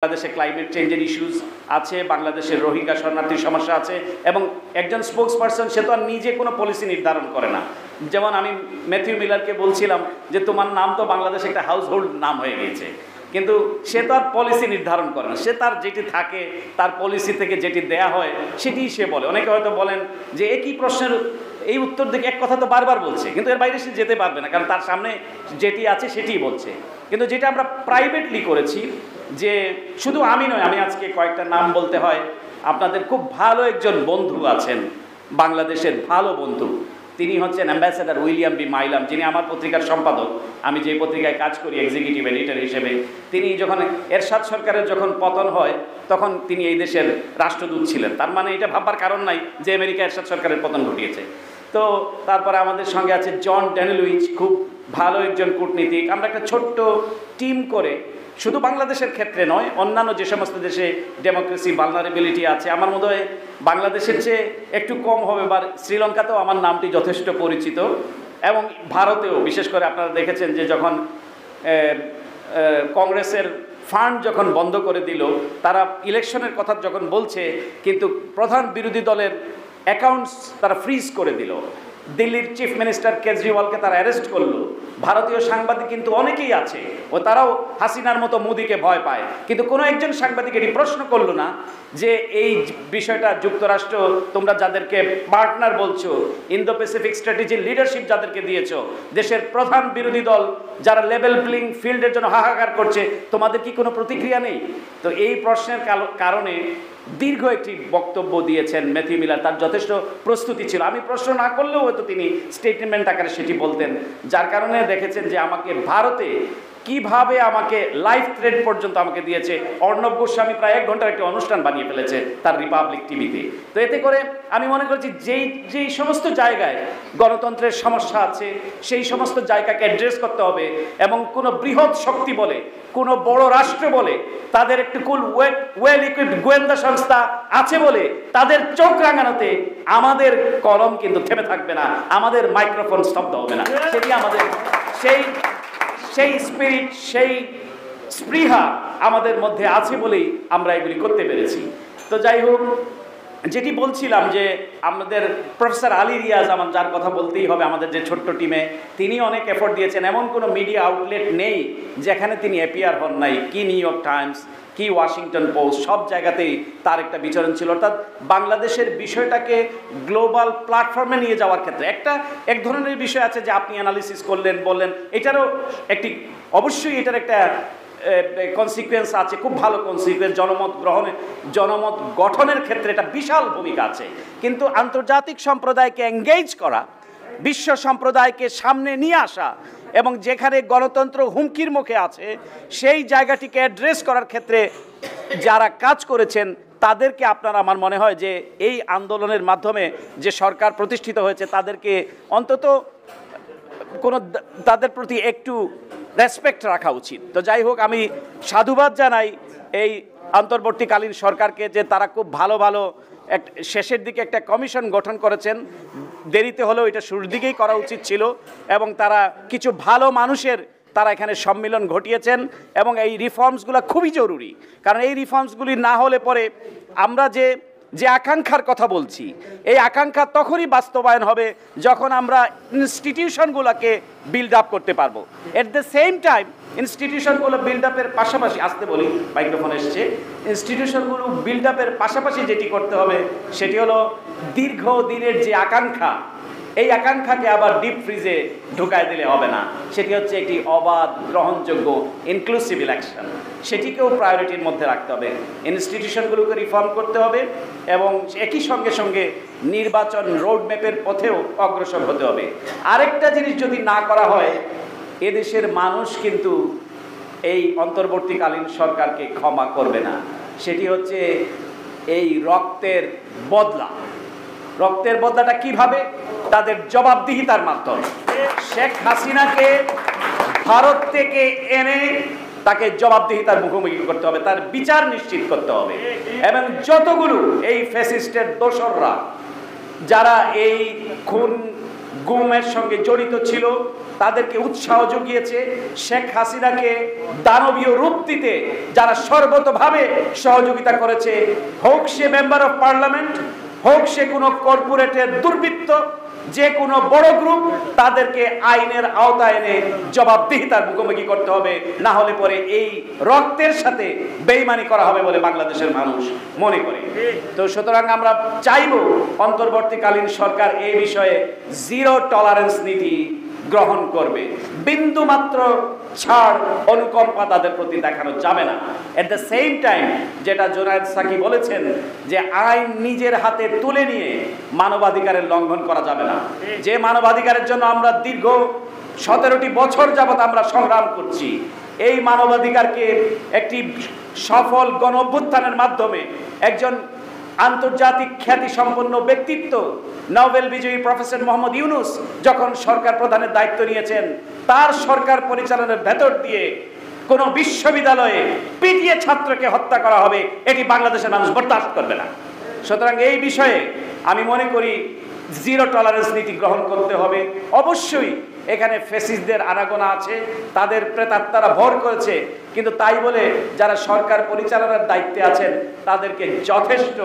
বাংলাদেশে ক্লাইমেট চেঞ্জের ইস্যুস আছে, বাংলাদেশের রোহিঙ্গা শরণার্থীর সমস্যা আছে, এবং একজন স্পোক্স পারসন সে তো আর নিজে কোনো পলিসি নির্ধারণ করে না। যেমন আমি ম্যাথিউ মিলারকে বলছিলাম যে তোমার নাম তো বাংলাদেশে একটা হাউস হোল্ড নাম হয়ে গিয়েছে, কিন্তু সে তো আর পলিসি নির্ধারণ করে না, সে তার যেটি থাকে তার পলিসি থেকে যেটি দেয়া হয় সেটিই সে বলে। অনেকে হয়তো বলেন যে একই প্রশ্নের এই উত্তর দিকে এক কথা তো বারবার বলছে, কিন্তু এর বাইরে সে যেতে পারবে না, কারণ তার সামনে যেটি আছে সেটিই বলছে। কিন্তু যেটা আমরা প্রাইভেটলি করেছি, যে শুধু আমি নয়, আমি আজকে কয়েকটা নাম বলতে হয়, আপনাদের খুব ভালো একজন বন্ধু আছেন, বাংলাদেশের ভালো বন্ধু, তিনি হচ্ছেন অ্যাম্বাসেডর উইলিয়াম বি মাইলাম, যিনি আমার পত্রিকার সম্পাদক, আমি যে পত্রিকায় কাজ করি এক্সিকিউটিভ এডিটর হিসেবে। তিনি যখন এরশাদ সরকারের যখন পতন হয় তখন তিনি এই দেশের রাষ্ট্রদূত ছিলেন। তার মানে এটা ভাববার কারণ নাই যে আমেরিকা এরশাদ সরকারের পতন ঘটিয়েছে। তো তারপরে আমাদের সঙ্গে আছে জন ড্যানিলুইচ, খুব ভালো একজন কূটনীতিক। আমরা একটা ছোট্ট টিম করে, শুধু বাংলাদেশের ক্ষেত্রে নয়, অন্যান্য যে সমস্ত দেশে ডেমোক্রেসি ভালনারেবিলিটি আছে, আমার মনে হয় বাংলাদেশের চেয়ে একটু কম হবে, বা শ্রীলঙ্কাতেও আমার নামটি যথেষ্ট পরিচিত, এবং ভারতেও বিশেষ করে আপনারা দেখেছেন যে যখন কংগ্রেসের ফান্ড যখন বন্ধ করে দিল, তারা ইলেকশনের কথা যখন বলছে, কিন্তু প্রধান বিরোধী দলের অ্যাকাউন্টস তারা ফ্রিজ করে দিল। দিল্লির চিফ মিনিস্টার কেজরিওয়ালকে তারা অ্যারেস্ট করলো। ভারতীয় সাংবাদিক কিন্তু অনেকেই আছে, ও তারাও হাসিনার মতো মোদিকে ভয় পায়, কিন্তু কোনো একজন সাংবাদিক এটি প্রশ্ন করলো না যে এই বিষয়টা যুক্তরাষ্ট্র, তোমরা যাদেরকে পার্টনার বলছো, ইন্দো প্যাসিফিক স্ট্র্যাটেজির লিডারশিপ যাদেরকে দিয়েছো, দেশের প্রধান বিরোধী দল যারা লেভেল প্লেইং ফিল্ডের জন্য হাহাকার করছে, তোমাদের কি কোনো প্রতিক্রিয়া নেই? তো এই প্রশ্নের কারণে দীর্ঘ একটি বক্তব্য দিয়েছেন ম্যাথিউ মিলার, তার যথেষ্ট প্রস্তুতি ছিল। আমি প্রশ্ন না করলেও হয়তো তিনি স্টেটমেন্ট আকারে সেটি বলতেন, যার কারণে দেখেছেন যে আমাকে ভারতে কিভাবে আমাকে লাইফ থ্রেড পর্যন্ত আমাকে দিয়েছে। অর্ণব গোস্বামী প্রায় 1 ঘন্টার একটি অনুষ্ঠান বানিয়ে ফেলেছে তার রিপাবলিক টিভিতে। তো এতে করে আমি মনে করছি যেই সমস্ত জায়গায় গণতন্ত্রের সমস্যা আছে, সেই সমস্ত জায়গাকে অ্যাড্রেস করতে হবে, এবং কোনো বৃহৎ শক্তি বলে, কোনো বড় রাষ্ট্র বলে, তাদের একটু ওয়েল ইকুইপড গোয়েন্দা সংস্থা আছে বলে তাদের চোখ রাঙানোতে আমাদের কলম কিন্তু থেমে থাকবে না, আমাদের মাইক্রোফোন স্তব্ধ হবে না। সেটি আমাদের সেই স্পিরিট, সেই স্পৃহা আমাদের মধ্যে আছে বলেই আমরা এগুলি করতে পেরেছি। তো যাই হোক, যেটি বলছিলাম যে আমাদের প্রফেসর আলী রিয়াজ, আমার যার কথা বলতেই হবে, আমাদের যে ছোট্ট টিমে, তিনি অনেক এফোর্ট দিয়েছেন। এমন কোনো মিডিয়া আউটলেট নেই যেখানে তিনি অ্যাপিয়ার হন নাই, কি নিউ ইয়র্ক টাইমস, কি ওয়াশিংটন পোস্ট, সব জায়গাতেই তার একটা বিচরণ ছিল। অর্থাৎ বাংলাদেশের বিষয়টাকে গ্লোবাল প্ল্যাটফর্মে নিয়ে যাওয়ার ক্ষেত্রে এক ধরনের বিষয় আছে যে আপনি অ্যানালিসিস করলেন, বললেন, এটারও অবশ্যই এটার একটা কনসিকুয়েন্স আছে, খুব ভালো কনসিকুয়েন্স। জনমত গঠনের ক্ষেত্রে এটা বিশাল ভূমিকা আছে, কিন্তু আন্তর্জাতিক সম্প্রদায়কে এঙ্গেজ করা, বিশ্ব সম্প্রদায়কে সামনে নিয়ে আসা, এবং যেখানে গণতন্ত্র হুমকির মুখে আছে সেই জায়গাটিকে অ্যাড্রেস করার ক্ষেত্রে যারা কাজ করেছেন তাদেরকে আপনারা, আমার মনে হয় যে এই আন্দোলনের মাধ্যমে যে সরকার প্রতিষ্ঠিত হয়েছে, তাদেরকে অন্তত তাদের প্রতি একটু রেসপেক্ট রাখা উচিত। তো যাই হোক, আমি সাধুবাদ জানাই এই অন্তর্বর্তীকালীন সরকারকে যে তারা খুব ভালো শেষের দিকে একটা কমিশন গঠন করেছেন। দেরিতে হলেও এটা শুরুর দিকেই করা উচিত ছিল, এবং তারা কিছু ভালো মানুষের তারা এখানে সম্মিলন ঘটিয়েছেন, এবং এই রিফর্মসগুলো খুবই জরুরি। কারণ এই রিফর্মসগুলি না হলে পরে আমরা যে আকাঙ্ক্ষার কথা বলছি, এই আকাঙ্ক্ষা তখনই বাস্তবায়ন হবে যখন আমরা ইনস্টিটিউশনগুলোকে বিল্ড আপ করতে পারবো। এট দ্য সেম টাইম ইনস্টিটিউশনগুলো বিল্ড আপের পাশাপাশি, আসতে বলি, মাইক্রোফোন এসছে, ইনস্টিটিউশনগুলো বিল্ড আপের পাশাপাশি যেটি করতে হবে সেটি হলো দীর্ঘদিনের যে আকাঙ্ক্ষা, এই আকাঙ্ক্ষাকে আবার ডিপ ফ্রিজে ঢুকায় দিলে হবে না। সেটি হচ্ছে একটি অবাধ, গ্রহণযোগ্য, ইনক্লুসিভ ইলেকশন। সেটিকেও প্রায়োরিটির মধ্যে রাখতে হবে, ইনস্টিটিউশনগুলোকে রিফর্ম করতে হবে, এবং একই সঙ্গে নির্বাচন রোডম্যাপের পথেও অগ্রসর হতে হবে। আরেকটা জিনিস যদি না করা হয়, এদেশের মানুষ কিন্তু এই অন্তর্বর্তীকালীন সরকারকে ক্ষমা করবে না। সেটি হচ্ছে এই রক্তের বদলাটা কিভাবে? তাদের জবাবদিহিতার মাধ্যমে। শেখ হাসিনাকে ভারত থেকে এনে তাকে জবাবদিহিতার মুখোমুখি করতে হবে, তার বিচার নিশ্চিত করতে হবে, এবং যতগুলো এই ফ্যাসিস্টের দোসররা যারা এই খুন গুমের সঙ্গে জড়িত ছিল তাদেরকে উৎসাহ জুগিয়েছে, শেখ হাসিনাকে দানবীয় রূপ দিতে যারা সর্বতভাবে সহযোগিতা করেছে, হোক সে মেম্বার অফ পার্লামেন্ট, হোক সে কোনো কর্পোরেটের দুর্বৃত্ত, যে কোনো বড় গ্রুপ, তাদেরকে আইনের আওতায় এনে জবাবদিহিতার মুখোমুখি করতে হবে, না হলে পরে এই রক্তের সাথে বেইমানি করা হবে বলে বাংলাদেশের মানুষ মনে করে। তো সুতরাং আমরা চাইব অন্তর্বর্তীকালীন সরকার এই বিষয়ে জিরো টলারেন্স নীতি গ্রহণ করবে, বিন্দু মাত্র ছাড় অনুকম্পা তাদের প্রতি দেখানো যাবে না। এট দ্য সেম টাইম যেটা জুনায়েদ সাকি বলেছেন যে আইন নিজের হাতে তুলে নিয়ে মানবাধিকারের লঙ্ঘন করা যাবে না। যে মানবাধিকারের জন্য আমরা দীর্ঘ 17টি বছর যাবৎ আমরা সংগ্রাম করছি, এই মানবাধিকারকে একটি সফল গণ অভ্যুত্থানের মাধ্যমে একজন আন্তর্জাতিক খ্যাতি সম্পন্ন ব্যক্তিত্ব নোবেল বিজয়ী প্রফেসর মোহাম্মদ ইউনূস যখন সরকার প্রধানের দায়িত্ব নিয়েছেন, তার সরকার পরিচালনার ভেতর দিয়ে কোনো বিশ্ববিদ্যালয়ে পিটিয়ে ছাত্রকে হত্যা করা হবে, এটি বাংলাদেশের মানুষ বরদাস্ত করবে না। সুতরাং এই বিষয়ে আমি মনে করি জিরো টলারেন্স নীতি গ্রহণ করতে হবে। অবশ্যই এখানে ফ্যাসিস্টদের আনাগোনা আছে, তাদের প্রেতাত্মারা ভর করেছে, কিন্তু তাই বলে যারা সরকার পরিচালনার দায়িত্বে আছেন তাদেরকে যথেষ্ট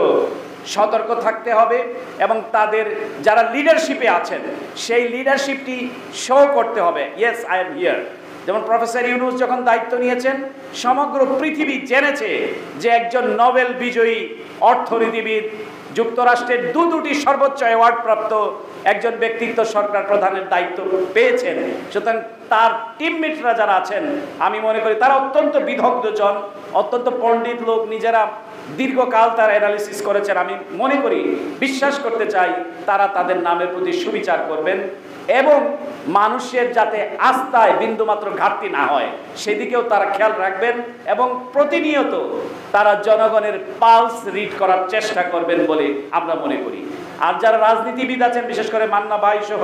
সতর্ক থাকতে হবে এবং তাদের যারা লিডারশিপে আছেন সেই লিডারশিপটি শো করতে হবে, ইয়েস আই এম হিয়ার। যেমন প্রফেসর ইউনূস যখন দায়িত্ব নিয়েছেন, সমগ্র পৃথিবী জেনেছে যে একজন নোবেল বিজয়ী অর্থনীতিবিদ, যুক্তরাষ্ট্রের দুটি সর্বোচ্চ অ্যাওয়ার্ড প্রাপ্ত একজন ব্যক্তিত্ব সরকার প্রধানের দায়িত্ব পেয়েছেন। সুতরাং তার টিমমেটরা যারা আছেন আমি মনে করি তারা অত্যন্ত বিদগ্ধজন, অত্যন্ত পণ্ডিত লোক, নিজেরা দীর্ঘকাল তারা অ্যানালিসিস করেছেন। আমি মনে করি, বিশ্বাস করতে চাই তারা তাদের নামের প্রতি সুবিচার করবেন এবং মানুষের যাতে আস্থায় বিন্দুমাত্র ঘাটতি না হয় সেদিকেও তারা খেয়াল রাখবেন এবং প্রতিনিয়ত তারা জনগণের পালস রিড করার চেষ্টা করবেন বলে আমরা মনে করি। আর যারা রাজনীতিবিদ আছেন, বিশেষ করে মান্না ভাই সহ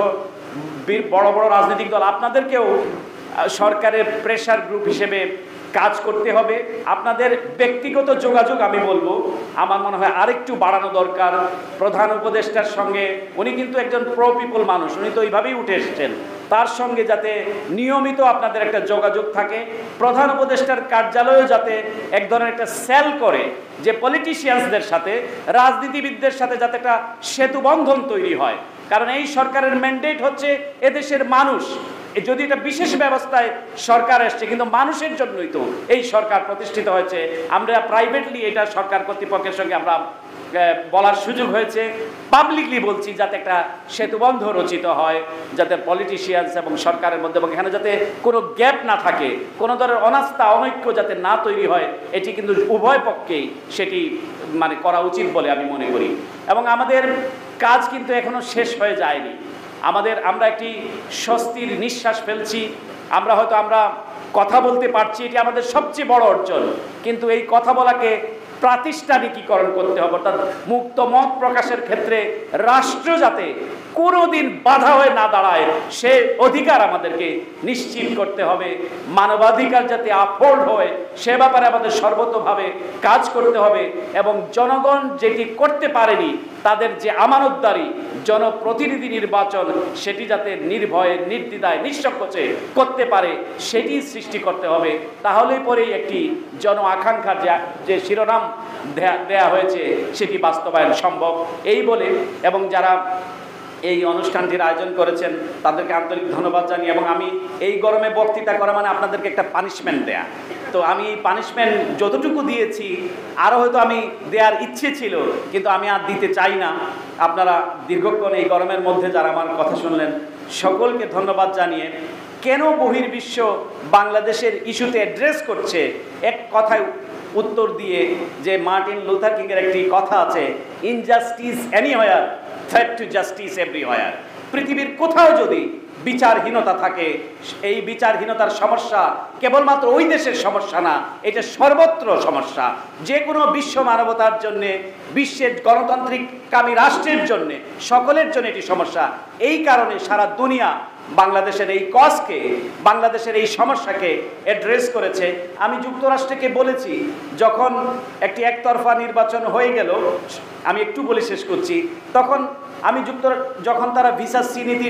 বড় বড় রাজনৈতিক দল, আপনাদেরকেও সরকারের প্রেসার গ্রুপ হিসেবে কাজ করতে হবে। আপনাদের ব্যক্তিগত যোগাযোগ আমি বলবো আমার মনে হয় আরেকটু বাড়ানো দরকার। প্রধান উপদেষ্টার সঙ্গে, উনি কিন্তু একজন প্রো পিপল মানুষ, উনি তো এইভাবেই উঠে এসেছেন, তার সঙ্গে যাতে নিয়মিত আপনাদের একটা যোগাযোগ থাকে। প্রধান উপদেষ্টার কার্যালয়েও যাতে এক ধরনের একটা সেল করে যে পলিটিশিয়ানসদের সাথে, রাজনীতিবিদদের সাথে যাতে একটা সেতু বন্ধন তৈরি হয়। কারণ এই সরকারের ম্যান্ডেট হচ্ছে এদেশের মানুষ। যদি এটা বিশেষ ব্যবস্থায় সরকার এসছে, কিন্তু মানুষের জন্যই তো এই সরকার প্রতিষ্ঠিত হয়েছে। আমরা প্রাইভেটলি এটা সরকার কর্তৃপক্ষের সঙ্গে আমরা বলার সুযোগ হয়েছে, পাবলিকলি বলছি যাতে একটা সেতুবন্ধ রচিত হয়, যাতে পলিটিশিয়ানস এবং সরকারের মধ্যে, এবং এখানে যাতে কোনো গ্যাপ না থাকে, কোনো ধরনের অনাস্থা অনৈক্য যাতে না তৈরি হয়, এটি কিন্তু উভয় পক্ষেই সেটি মানে করা উচিত বলে আমি মনে করি। এবং আমাদের কাজ কিন্তু এখনো শেষ হয়ে যায়নি। আমরা একটি স্বস্তির নিঃশ্বাস ফেলছি। আমরা কথা বলতে পারছি, এটি আমাদের সবচেয়ে বড় অর্জন। কিন্তু এই কথা বলাকে প্রাতিষ্ঠানিকীকরণ করতে হবে, অর্থাৎ মুক্ত মত প্রকাশের ক্ষেত্রে রাষ্ট্র যাতে কোনোদিন বাধা হয়ে না দাঁড়ায় সে অধিকার আমাদেরকে নিশ্চিত করতে হবে। মানবাধিকার যাতে আফোল্ড হয় সে ব্যাপারে আমাদের সর্বতোভাবে কাজ করতে হবে এবং জনগণ যেটি করতে পারেনি, তাদের যে আমানতদারি জনপ্রতিনিধি নির্বাচন, সেটি যাতে নির্ভয়ে, নির্দ্বিধায়, নিঃসংকোচে করতে পারে সেটি সৃষ্টি করতে হবে। তাহলেই পরেই একটি জন আকাঙ্ক্ষার যে শিরোনাম দেয়া হয়েছে সেটি বাস্তবায়ন সম্ভব। এই বলে এবং যারা এই অনুষ্ঠানটির আয়োজন করেছেন তাদেরকে আন্তরিক ধন্যবাদ জানি। এবং আমি এই গরমে বক্তৃতা করা মানে আপনাদেরকে একটা পানিশমেন্ট দেয়া, তো আমি এই পানিশমেন্ট যতটুকু দিয়েছি আরও হয়তো আমি দেওয়ার ইচ্ছে ছিল, কিন্তু আমি আর দিতে চাই না। আপনারা দীর্ঘক্ষণ এই গরমের মধ্যে যারা আমার কথা শুনলেন সকলকে ধন্যবাদ জানিয়ে, কেন বহির্বিশ্ব বাংলাদেশের ইস্যুতে অ্যাড্রেস করছে এক কথায় উত্তর দিয়ে, যে মার্টিন লুথার কিংয়ের একটি কথা আছে, injustice anywhere, threat to justice everywhere. পৃথিবীর কোথাও যদি বিচারহীনতা থাকে, এই বিচারহীনতার সমস্যা কেবলমাত্র ওই দেশের সমস্যা না, এটা সর্বত্র সমস্যা। যে কোনো বিশ্ব মানবতার জন্যে, বিশ্বের গণতান্ত্রিক কামী রাষ্ট্রের জন্যে, সকলের জন্য এটি সমস্যা। এই কারণে সারা দুনিয়া বাংলাদেশের এই কজকে, বাংলাদেশের এই সমস্যাকে অ্যাড্রেস করেছে। আমি যুক্তরাষ্ট্রকে বলেছি, যখন একটি একতরফা নির্বাচন হয়ে গেল, আমি একটু বলে শেষ করছি, তখন আমি যখন তারা ভিসা সি নীতি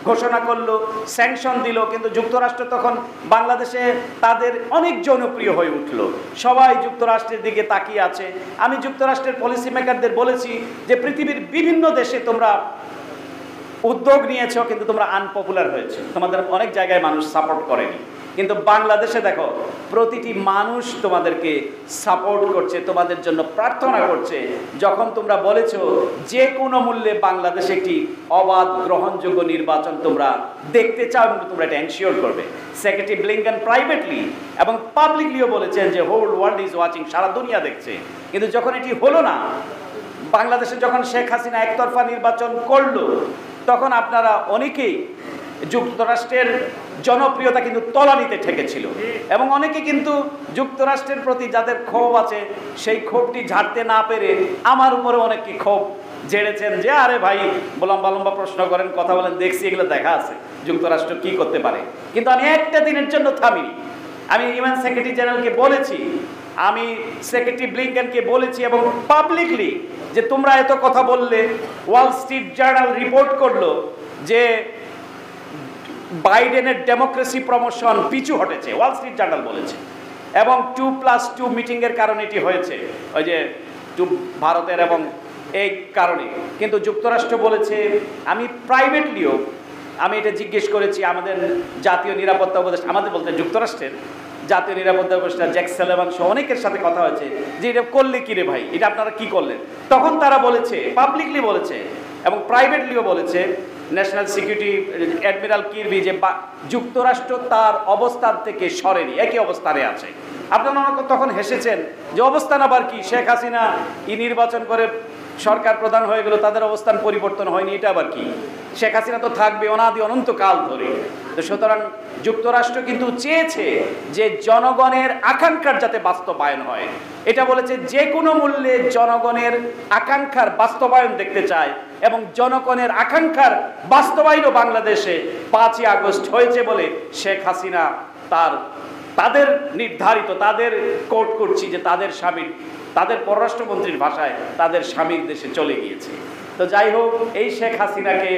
ঘোষণা করলো, স্যাংশন দিল, কিন্তু যুক্তরাষ্ট্র তখন বাংলাদেশে তাদের অনেক জনপ্রিয় হয়ে উঠলো, সবাই যুক্তরাষ্ট্রের দিকে তাকিয়ে আছে। আমি যুক্তরাষ্ট্রের পলিসি মেকারদের বলেছি যে পৃথিবীর বিভিন্ন দেশে তোমরা উদ্যোগ নিয়েছ, কিন্তু তোমরা আনপপুলার হয়েছে, তোমাদের অনেক জায়গায় মানুষ সাপোর্ট করেনি। কিন্তু বাংলাদেশে দেখো, প্রতিটি মানুষ তোমাদেরকে সাপোর্ট করছে, তোমাদের জন্য প্রার্থনা করছে। যখন তোমরা বলেছো যে কোনো মূল্যে বাংলাদেশে একটি অবাধ গ্রহণযোগ্য নির্বাচন তোমরা দেখতে চাও এবং তোমরা এটা এনশিওর করবে। সেক্রেটারি ব্লিংকেন প্রাইভেটলি এবং পাবলিকলিও বলেছেন যে হোল ওয়ার্ল্ড ইজ ওয়াচিং, সারা দুনিয়া দেখছে। কিন্তু যখন এটি হলো না, বাংলাদেশে যখন শেখ হাসিনা একতরফা নির্বাচন করলো, তখন আপনারা অনেকেই যুক্তরাষ্ট্রের জনপ্রিয়তা কিন্তু তলানিতে ঠেকেছিল, এবং অনেকে কিন্তু যুক্তরাষ্ট্রের প্রতি যাদের ক্ষোভ আছে সেই ক্ষোভটি ঝাড়তে না পেরে আমার উপরে অনেকে ক্ষোভ ঝেড়েছেন যে আরে ভাই লম্বা লম্বা প্রশ্ন করেন, কথা বলেন, দেখছি এগুলো দেখা আছে যুক্তরাষ্ট্র কি করতে পারে। কিন্তু আমি একটা দিনের জন্য থামিনি। আমি ইউএন সেক্রেটারি জেনারেলকে বলেছি, আমি সেক্রেটারি ব্লিংকেনকে বলেছি এবং পাবলিকলি যে তোমরা এত কথা বললে, ওয়াল স্ট্রিট জার্নাল রিপোর্ট করলো যে বাইডেনের ডেমোক্রেসি প্রমোশন পিছু হটেছে, ওয়াল স্ট্রিট জার্নাল বলেছে, এবং 2+2 মিটিংয়ের কারণে এটি হয়েছে, ওই যে ভারতের এবং এই কারণে। কিন্তু যুক্তরাষ্ট্র বলেছে, আমি প্রাইভেটলিও আমি এটা জিজ্ঞেস করেছি আমাদের জাতীয় নিরাপত্তা উপদেষ্টা, আমাদের বলতে যুক্তরাষ্ট্রের জাতীয় নিরাপত্তা উপদেষ্টা জ্যাক সালিভান সহ অনেকের সাথে কথা হয়েছে যে এটা করলে কি রে ভাই, এটা আপনারা কি করলেন। তখন তারা বলেছে, পাবলিকলি বলেছে এবং প্রাইভেটলিও বলেছে, ন্যাশনাল সিকিউরিটি অ্যাডমিরাল কিরবি, যে যুক্তরাষ্ট্র তার অবস্থান থেকে সরেনি, একই অবস্থানে আছে। আপনারা তখন হেসেছেন যে অবস্থান আবার কি, শেখ হাসিনা নির্বাচন করে সরকার প্রধান হয়ে গেল, তাদের অবস্থান পরিবর্তন হয়নি, এটা আবার কি, শেখ হাসিনা তো থাকবে অনাদি অনন্তকাল ধরে। তো সুতরাং যুক্তরাষ্ট্র কিন্তু চেয়েছে যে জনগণের আকাঙ্ক্ষার যাতে বাস্তবায়ন হয়, এটা বলেছে যে কোনো মূল্যে জনগণের আকাঙ্ক্ষার বাস্তবায়ন দেখতে চায়, এবং জনগণের আকাঙ্ক্ষার বাস্তবায়নও বাংলাদেশে 5ই আগস্ট হয়েছে বলে শেখ হাসিনা তাদের নির্ধারিত, তাদের কোট করছি যে তাদের স্বামীর, তাদের পররাষ্ট্রমন্ত্রীর ভাষায় তাদের স্বামীর দেশে চলে গিয়েছে। তো যাই হোক, এই শেখ হাসিনাকে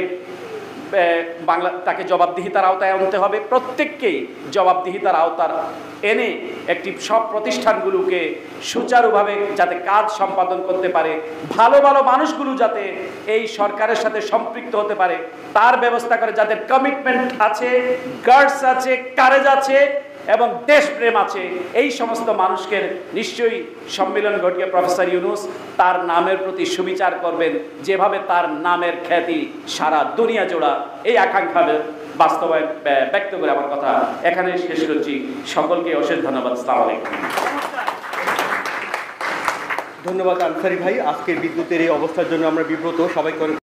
তাকে জবাবদিহিতার আওতায় আনতে হবে, প্রত্যেককেই জবাবদিহিতার আওতার এনে একটি সব প্রতিষ্ঠানগুলোকে সুচারুভাবে যাতে কাজ সম্পাদন করতে পারে, ভালো ভালো মানুষগুলো যাতে এই সরকারের সাথে সম্পৃক্ত হতে পারে তার ব্যবস্থা করে, যাদের কমিটমেন্ট আছে, গার্ডস আছে, কারেজ আছে এবং দেশপ্রেম আছে, এই সমস্ত মানুষকে নিশ্চয়ই সম্মেলন ঘটিয়ে প্রফেসর ইউনূস তার নামের প্রতি সুবিচার করবেন, যেভাবে তার নামের খ্যাতি সারা দুনিয়া জোড়া। এই আকাঙ্ক্ষা বাস্তবায়ন ব্যক্ত করে আমার কথা এখানে শেষ করছি। সকলকে অশেষ ধন্যবাদ। আসসালামু আলাইকুম। ধন্যবাদ আনসারী ভাই। আজকের বিদ্যুতের এই অবস্থার জন্য আমরা বিব্রত, সবাইকে